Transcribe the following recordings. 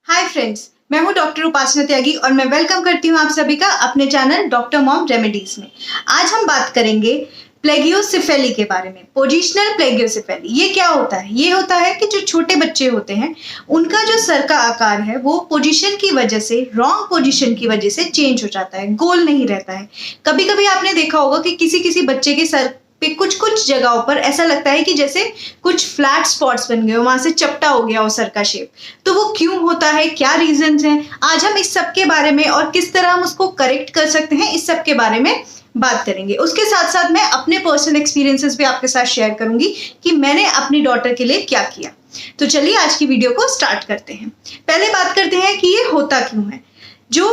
Hi friends, मैं हूं doctor उपासना त्यागी और मैं वेलकम करती हूं आप सभी का अपने चैनल डॉक्टर मॉम रेमेडीज में। आज हम बात करेंगे प्लेगियोसेफेली के बारे में। पोजिशनल प्लेगियोसेफेली ये क्या होता है? ये होता है कि जो छोटे बच्चे होते हैं उनका जो सर का आकार है वो पोजीशन की वजह से, रॉन्ग पोजीशन की वजह से चेंज हो जाता है, गोल नहीं रहता है। कभी कभी आपने देखा होगा कि किसी किसी बच्चे के सर पे कुछ कुछ जगहों पर ऐसा लगता है कि जैसे कुछ फ्लैट स्पॉट्स बन गए हो, वहां से चपटा हो गया हो सर का शेप। तो वो क्यों होता है, क्या रीजंस हैं, आज हम इस सब के बारे में और किस तरह हम उसको करेक्ट कर सकते हैं, इस सब के बारे में बात करेंगे। उसके साथ साथ मैं अपने पर्सनल एक्सपीरियंसेस भी आपके साथ शेयर करूंगी कि मैंने अपनी डॉटर के लिए क्या किया। तो चलिए आज की वीडियो को स्टार्ट करते हैं। पहले बात करते हैं कि ये होता क्यों है। जो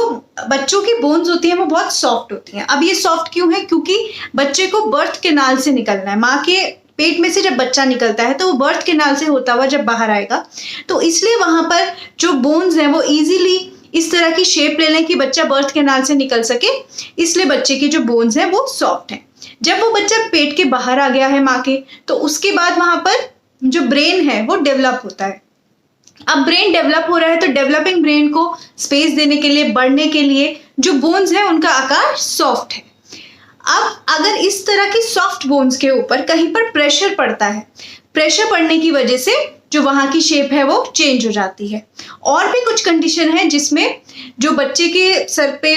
बच्चों की बोन्स होती हैं वो बहुत सॉफ्ट होती हैं। अब ये सॉफ्ट क्यों है? क्योंकि बच्चे को बर्थ कैनाल से निकलना है। माँ के पेट में से जब बच्चा निकलता है तो वो बर्थ कैनाल से होता हुआ जब बाहर आएगा, तो इसलिए वहां पर जो बोन्स हैं वो इजीली इस तरह की शेप ले लें कि बच्चा बर्थ कैनाल से निकल सके। इसलिए बच्चे की जो बोन्स हैं वो सॉफ्ट हैं। जब वो बच्चा पेट के बाहर आ गया है माँ के, तो उसके बाद वहां पर जो ब्रेन है वो डेवलप होता है। अब ब्रेन डेवलप हो रहा है तो डेवलपिंग ब्रेन को स्पेस देने के लिए, बढ़ने के लिए जो बोन्स है उनका आकार सॉफ्ट है। अब अगर इस तरह की सॉफ्ट बोन्स के ऊपर कहीं पर प्रेशर पड़ता है, प्रेशर पड़ने की वजह से जो वहां की शेप है वो चेंज हो जाती है। और भी कुछ कंडीशन है जिसमें जो बच्चे के सर पे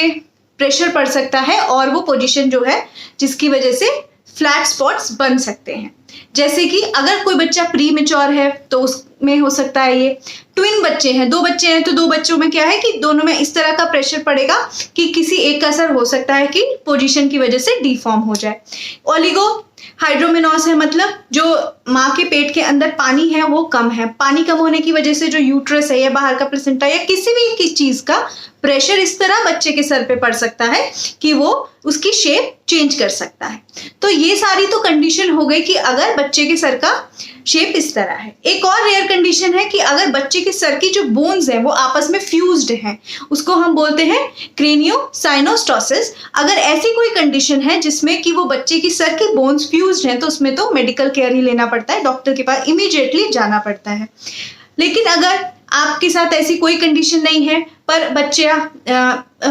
प्रेशर पड़ सकता है और वो पोजीशन जो है जिसकी वजह से फ्लैट स्पॉट्स बन सकते हैं। जैसे कि अगर कोई बच्चा प्री मैच्योर है तो उसमें हो सकता है ये। ट्विन बच्चे हैं, दो बच्चे हैं, तो दो बच्चों में क्या है कि दोनों में इस तरह का प्रेशर पड़ेगा कि किसी एक का सर हो सकता है कि पोजीशन की वजह से डिफॉर्म हो जाए। ओलिगो हाइड्रोमेनोस है, मतलब जो माँ के पेट के अंदर पानी है वो कम है। पानी कम होने की वजह से जो यूट्रस है या बाहर का प्लेसेंटा या किसी भी किस चीज का प्रेशर इस तरह बच्चे के सर पे पड़ सकता है कि वो उसकी शेप चेंज कर सकता है। तो ये सारी तो कंडीशन हो गई कि अगर बच्चे के सर का शेप इस तरह है। एक और रेयर कंडीशन है कि अगर बच्चे के सर की जो बोन्स हैं वो आपस में फ्यूज्ड हैं, उसको हम बोलते हैं क्रेनियोसाइनोस्टोसिस। अगर ऐसी कोई कंडीशन है जिसमें कि वो बच्चे की सर की बोन्स फ्यूज्ड हैं तो उसमें तो मेडिकल केयर ही लेना पड़ता है, डॉक्टर के पास इमीडिएटली जाना पड़ता है। लेकिन अगर आपके साथ ऐसी कोई कंडीशन नहीं है पर बच्चा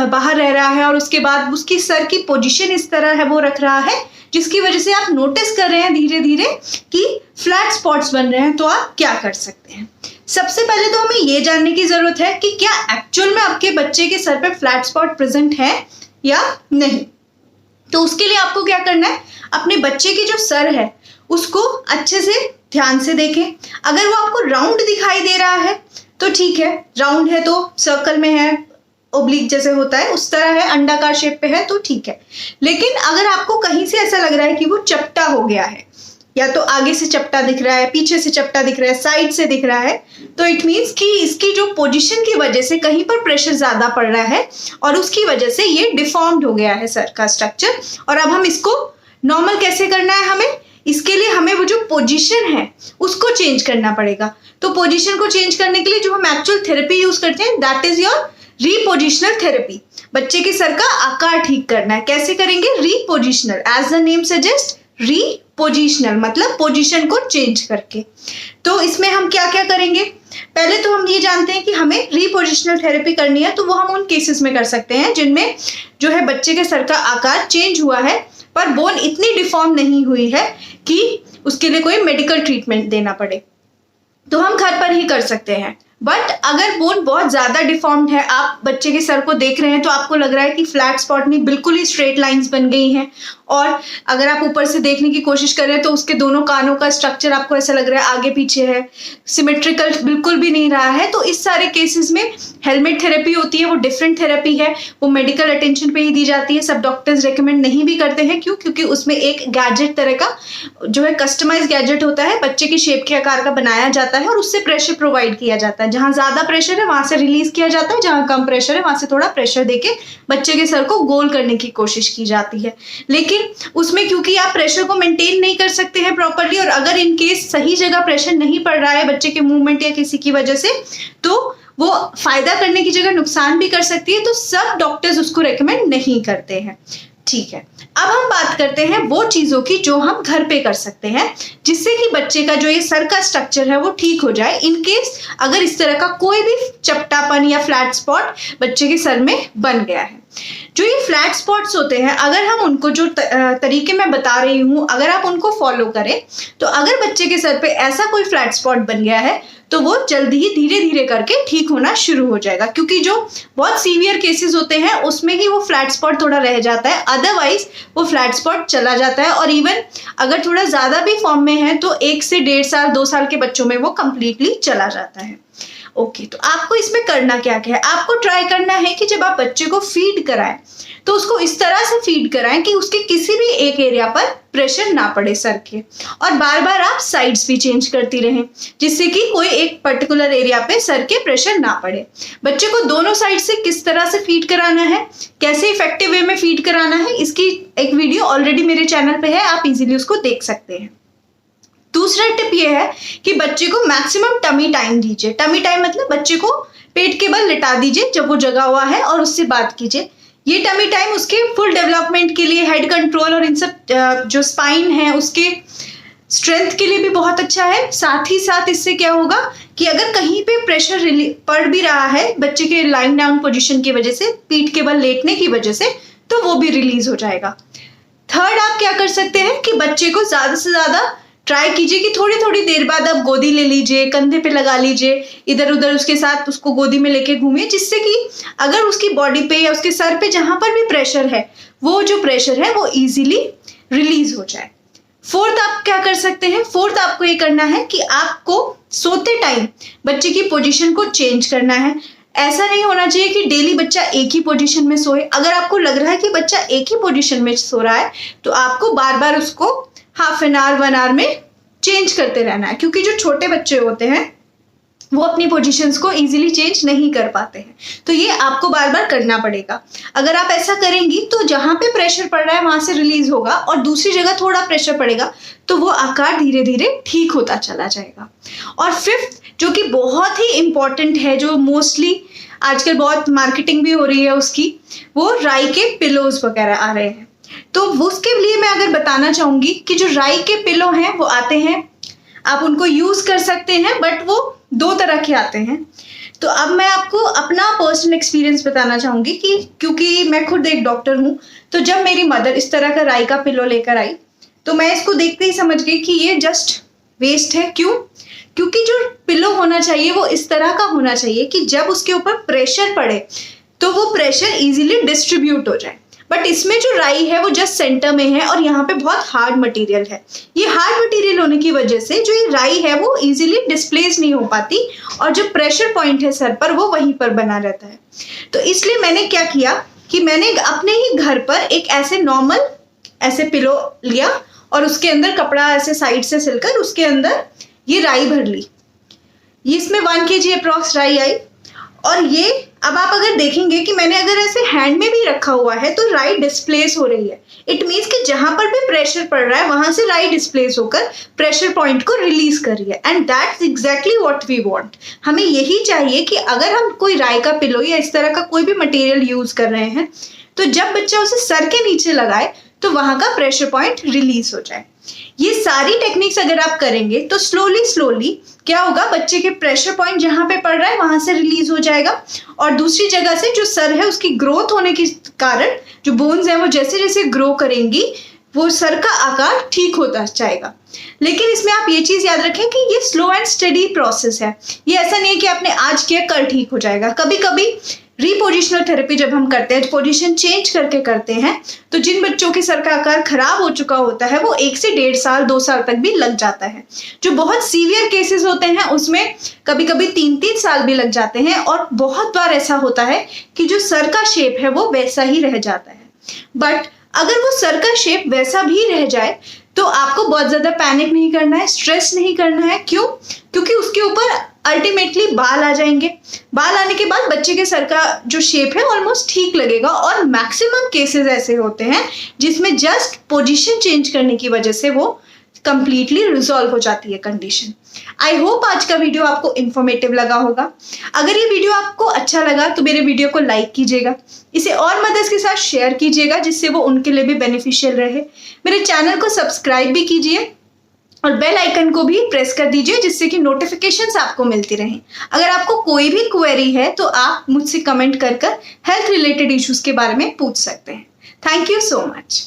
बाहर रह रहा है और उसके बाद उसकी सर की पोजीशन इस तरह है वो रख रहा है जिसकी वजह से आप नोटिस कर रहे हैं धीरे धीरे कि फ्लैट स्पॉट्स बन रहे हैं, तो आप क्या कर सकते हैं? सबसे पहले तो हमें ये जानने की जरूरत है कि क्या एक्चुअल में आपके बच्चे के सर पे फ्लैट स्पॉट प्रेजेंट है या नहीं। तो उसके लिए आपको क्या करना है, अपने बच्चे की जो सर है उसको अच्छे से ध्यान से देखें। अगर वो आपको राउंड दिखाई दे रहा है तो ठीक है, राउंड है तो सर्कल में है, ओब्लिक जैसे होता है उस तरह है, अंडाकार शेप पे है तो ठीक है। लेकिन अगर आपको कहीं से ऐसा लग रहा है कि वो चपटा हो गया है, या तो आगे से चपटा दिख रहा है, पीछे से चपटा दिख रहा है, साइड से दिख रहा है, तो इट मीन्स कि इसकी जो पोजीशन की वजह से कहीं पर प्रेशर ज्यादा पड़ रहा है और उसकी वजह से ये डिफॉर्म्ड हो गया है सर का स्ट्रक्चर। और अब हम इसको नॉर्मल कैसे करना है, हमें इसके लिए हमें वो जो पोजीशन है उसको चेंज करना पड़ेगा। तो पोजीशन को चेंज करने के लिए जो हम एक्चुअल थेरेपी यूज करते हैं दैट इज योर रीपोजिशनल थेरेपी। बच्चे के सर का आकार ठीक करना है। कैसे करेंगे? रीपोजिशनल, एज द नेम सजेस्ट, रीपोजिशनल मतलब पोजीशन को चेंज करके। तो इसमें हम क्या क्या करेंगे? पहले तो हम ये जानते हैं कि हमें रीपोजिशनल थेरेपी करनी है, तो वो हम उन केसेस में कर सकते हैं जिनमें जो है बच्चे के सर का आकार चेंज हुआ है पर बोन इतनी डिफॉर्म नहीं हुई है कि उसके लिए कोई मेडिकल ट्रीटमेंट देना पड़े, तो हम घर पर ही कर सकते हैं। बट अगर बोन बहुत ज्यादा डिफॉर्म्ड है, आप बच्चे के सर को देख रहे हैं तो आपको लग रहा है कि फ्लैट स्पॉट नहीं, बिल्कुल ही स्ट्रेट लाइंस बन गई हैं, और अगर आप ऊपर से देखने की कोशिश कर रहे हैं तो उसके दोनों कानों का स्ट्रक्चर आपको ऐसा लग रहा है आगे पीछे है, सिमेट्रिकल बिल्कुल भी नहीं रहा है, तो इस सारे केसेस में हेलमेट थेरेपी होती है, वो डिफरेंट थेरेपी है, वो मेडिकल अटेंशन पे ही दी जाती है। सब डॉक्टर्स रेकमेंड नहीं भी करते हैं। क्यों? क्योंकि उसमें एक गैजेट तरह का जो है कस्टमाइज गैजेट होता है, बच्चे की शेप के आकार का बनाया जाता है और उससे प्रेशर प्रोवाइड किया जाता है। जहां ज्यादा प्रेशर है वहां से रिलीज किया जाता है, जहां कम प्रेशर है वहां से थोड़ा प्रेशर देके बच्चे के सर को गोल करने की कोशिश की जाती है। लेकिन उसमें क्योंकि आप प्रेशर को मेंटेन नहीं कर सकते हैं प्रॉपर्ली, और अगर इन केस सही जगह प्रेशर नहीं पड़ रहा है बच्चे के मूवमेंट या किसी की वजह से, तो वो फायदा करने की जगह नुकसान भी कर सकती है, तो सब डॉक्टर्स उसको रेकमेंड नहीं करते हैं। ठीक है, अब हम बात करते हैं वो चीजों की जो हम घर पे कर सकते हैं जिससे कि बच्चे का जो ये सर का स्ट्रक्चर है वो ठीक हो जाए, इन केस अगर इस तरह का कोई भी चपटापन या फ्लैट स्पॉट बच्चे के सर में बन गया है। जो ये फ्लैट स्पॉट्स होते हैं, अगर हम उनको जो तरीके मैं बता रही हूँ अगर आप उनको फॉलो करें, तो अगर बच्चे के सर पे ऐसा कोई फ्लैट स्पॉट बन गया है तो वो जल्दी ही धीरे धीरे करके ठीक होना शुरू हो जाएगा, क्योंकि जो बहुत सीवियर केसेस होते हैं उसमें ही वो फ्लैट स्पॉट थोड़ा रह जाता है, अदरवाइज वो फ्लैट स्पॉट चला जाता है। और इवन अगर थोड़ा ज्यादा भी फॉर्म में है तो 1 से 1.5 साल 2 साल के बच्चों में वो कंप्लीटली चला जाता है। ओके, तो आपको इसमें करना क्या क्या है, आपको ट्राई करना है कि जब आप बच्चे को फीड कराएं तो उसको इस तरह से फीड कराएं कि उसके किसी भी एक एरिया पर प्रेशर ना पड़े सर के, और बार बार आप साइड्स भी चेंज करती रहें जिससे कि कोई एक पर्टिकुलर एरिया पे सर के प्रेशर ना पड़े। बच्चे को दोनों साइड से किस तरह से फीड कराना है, कैसे इफेक्टिव वे में फीड कराना है, इसकी एक वीडियो ऑलरेडी मेरे चैनल पे है, आप इजीली उसको देख सकते हैं। दूसरा टिप ये है कि बच्चे को मैक्सिमम टमी टाइम दीजिए। टमी टाइम मतलब बच्चे को पेट के बल लिटा दीजिए जब वो जगा हुआ है और उससे बात कीजिए। ये टमी टाइम उसके फुल डेवलपमेंट के लिए, हेड कंट्रोल और इन सब जो स्पाइन है उसके स्ट्रेंथ के लिए भी बहुत अच्छा है। साथ ही साथ इससे क्या होगा कि अगर कहीं पे प्रेशर पड़ भी रहा है बच्चे के लाइंग डाउन पोजीशन की वजह से, पीठ के बल लेटने की वजह से, तो वो भी रिलीज हो जाएगा। थर्ड, आप क्या कर सकते हैं कि बच्चे को ज्यादा से ज्यादा ट्राई कीजिए कि थोड़ी थोड़ी देर बाद आप गोदी ले लीजिए, कंधे पे लगा लीजिए, इधर उधर उसके साथ उसको गोदी में लेके घूमिए, जिससे कि अगर उसकी बॉडी पे या उसके सर पे जहां पर भी प्रेशर है वो जो प्रेशर है वो इजीली रिलीज हो जाए। फोर्थ, आप क्या कर सकते हैं, फोर्थ आपको ये करना है कि आपको सोते टाइम बच्चे की पोजीशन को चेंज करना है। ऐसा नहीं होना चाहिए कि डेली बच्चा एक ही पोजीशन में सोए। अगर आपको लग रहा है कि बच्चा एक ही पोजीशन में सो रहा है तो आपको बार बार उसको हाफ एन आवर 1 आवर में चेंज करते रहना है, क्योंकि जो छोटे बच्चे होते हैं वो अपनी पोजीशंस को इजीली चेंज नहीं कर पाते हैं, तो ये आपको बार बार करना पड़ेगा। अगर आप ऐसा करेंगी तो जहां पे प्रेशर पड़ रहा है वहां से रिलीज होगा और दूसरी जगह थोड़ा प्रेशर पड़ेगा तो वो आकार धीरे धीरे ठीक होता चला जाएगा। और फिफ्थ, जो कि बहुत ही इंपॉर्टेंट है, जो मोस्टली आजकल बहुत मार्केटिंग भी हो रही है उसकी, वो राई के पिलोज वगैरह आ रहे हैं। तो उसके लिए मैं अगर बताना चाहूंगी कि जो राई के पिलो हैं वो आते हैं, आप उनको यूज कर सकते हैं, बट वो 2 तरह के आते हैं। तो अब मैं आपको अपना पर्सनल एक्सपीरियंस बताना चाहूंगी कि क्योंकि मैं खुद एक डॉक्टर हूं, तो जब मेरी मदर इस तरह का राई का पिलो लेकर आई तो मैं इसको देखते ही समझ गई कि ये जस्ट वेस्ट है। क्यों? क्योंकि जो पिलो होना चाहिए वो इस तरह का होना चाहिए कि जब उसके ऊपर प्रेशर पड़े तो वो प्रेशर इजीली डिस्ट्रीब्यूट हो जाए, बट इसमें जो राई है वो जस्ट सेंटर में है और यहाँ पे बहुत हार्ड मटेरियल है। ये हार्ड मटेरियल होने की वजह से जो ये राई है वो इजीली डिस्प्लेस नहीं हो पाती और जो प्रेशर पॉइंट है सर पर वो वहीं पर बना रहता है। तो इसलिए मैंने क्या किया कि मैंने अपने ही घर पर एक ऐसे नॉर्मल ऐसे पिलो लिया और उसके अंदर कपड़ा ऐसे साइड से सिलकर उसके अंदर ये राई भर ली। इसमें 1 kg अप्रॉक्स राई आई। और ये अब आप अगर देखेंगे कि मैंने अगर ऐसे हैंड में भी रखा हुआ है तो राई डिस्प्लेस हो रही है। इट मीन्स कि जहां पर भी प्रेशर पड़ रहा है वहां से राई डिस्प्लेस होकर प्रेशर पॉइंट को रिलीज कर रही है, and that's exactly what we want. हमें यही चाहिए कि अगर हम कोई राई का पिलो या इस तरह का कोई भी मटेरियल यूज कर रहे हैं तो जब बच्चा उसे सर के नीचे लगाए तो वहां का प्रेशर पॉइंट रिलीज हो जाए। ये सारी टेक्निक्स अगर आप करेंगे तो स्लोली स्लोली क्या होगा, बच्चे के प्रेशर पॉइंट जहां पे पड़ रहा है वहां से रिलीज हो जाएगा और दूसरी जगह से जो सर है उसकी ग्रोथ होने के कारण जो बोन्स है वो जैसे जैसे ग्रो करेंगी वो सर का आकार ठीक होता जाएगा। लेकिन इसमें आप ये चीज याद रखें कि ये स्लो एंड स्टडी प्रोसेस है। ये ऐसा नहीं है कि आपने आज किया कल ठीक हो जाएगा। कभी कभी रीपोजिशनल थेरेपी जब हम करते हैं, पोजीशन चेंज करके करते हैं, तो जिन बच्चों के सर का आकार खराब हो चुका होता है वो 1 से 1.5 साल 2 साल तक भी लग जाता है। जो बहुत सीवियर केसेस होते हैं उसमें कभी कभी 3-3 साल भी लग जाते हैं और बहुत बार ऐसा होता है कि जो सर का शेप है वो वैसा ही रह जाता है। बट अगर वो सर का शेप वैसा भी रह जाए तो आपको बहुत ज्यादा पैनिक नहीं करना है, स्ट्रेस नहीं करना है। क्यों? क्योंकि उसके ऊपर अल्टीमेटली बाल आ जाएंगे। बाल आने के बाद बच्चे के सर का जो शेप है ऑलमोस्ट ठीक लगेगा और मैक्सिमम केसेस ऐसे होते हैं जिसमें जस्ट पोजीशन चेंज करने की वजह से वो कंप्लीटली रिजॉल्व हो जाती है कंडीशन। आई होप आज का वीडियो आपको इन्फॉर्मेटिव लगा होगा। अगर ये वीडियो आपको अच्छा लगा तो मेरे वीडियो को लाइक कीजिएगा, इसे और मदर्स के साथ शेयर कीजिएगा जिससे वो उनके लिए भी बेनिफिशियल रहे। मेरे चैनल को सब्सक्राइब भी कीजिए और बेल आइकन को भी प्रेस कर दीजिए जिससे कि नोटिफिकेशंस आपको मिलती रहें। अगर आपको कोई भी क्वेरी है तो आप मुझसे कमेंट कर हेल्थ रिलेटेड इश्यूज के बारे में पूछ सकते हैं। Thank you so much.